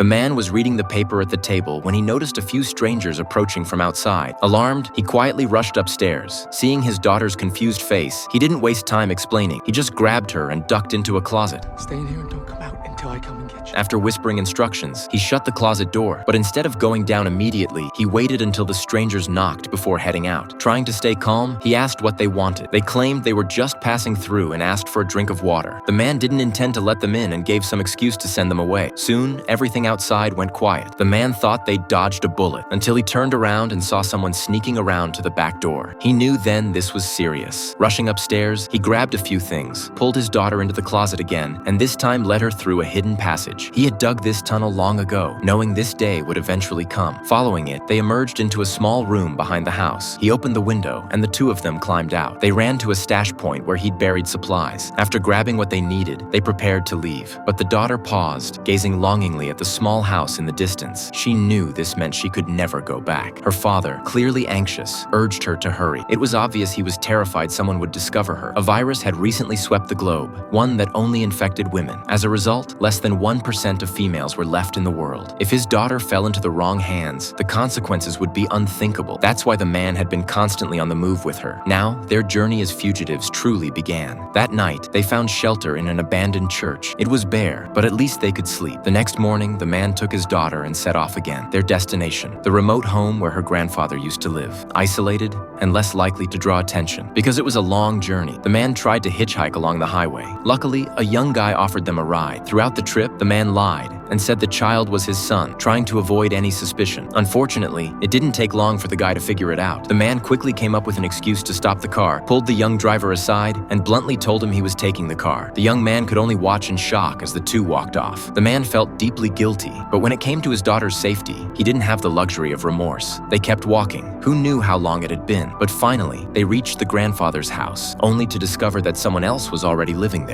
The man was reading the paper at the table when he noticed a few strangers approaching from outside. Alarmed, he quietly rushed upstairs. Seeing his daughter's confused face, he didn't waste time explaining. He just grabbed her and ducked into a closet. Stay in here and don't come out until I come and get you. After whispering instructions, he shut the closet door, but instead of going down immediately, he waited until the strangers knocked before heading out. Trying to stay calm, he asked what they wanted. They claimed they were just passing through and asked for a drink of water. The man didn't intend to let them in and gave some excuse to send them away. Soon, everything outside went quiet. The man thought they'd dodged a bullet until he turned around and saw someone sneaking around to the back door. He knew then this was serious. Rushing upstairs, he grabbed a few things, pulled his daughter into the closet again, and this time led her through a hidden passage. He had dug this tunnel long ago, knowing this day would eventually come. Following it, they emerged into a small room behind the house. He opened the window, and the two of them climbed out. They ran to a stash point where he'd buried supplies. After grabbing what they needed, they prepared to leave. But the daughter paused, gazing longingly at the small house in the distance. She knew this meant she could never go back. Her father, clearly anxious, urged her to hurry. It was obvious he was terrified someone would discover her. A virus had recently swept the globe, one that only infected women. As a result, less than 1% of females were left in the world. If his daughter fell into the wrong hands, the consequences would be unthinkable. That's why the man had been constantly on the move with her. Now, their journey as fugitives truly began. That night, they found shelter in an abandoned church. It was bare, but at least they could sleep. The next morning, the man took his daughter and set off again. Their destination, the remote home where her grandfather used to live. Isolated and less likely to draw attention. Because it was a long journey, the man tried to hitchhike along the highway. Luckily, a young guy offered them a ride. Throughout the trip, the man lied and said the child was his son, trying to avoid any suspicion. Unfortunately, it didn't take long for the guy to figure it out. The man quickly came up with an excuse to stop the car, pulled the young driver aside, and bluntly told him he was taking the car. The young man could only watch in shock as the two walked off. The man felt deeply guilty, but when it came to his daughter's safety, he didn't have the luxury of remorse. They kept walking. Who knew how long it had been? But finally, they reached the grandfather's house, only to discover that someone else was already living there.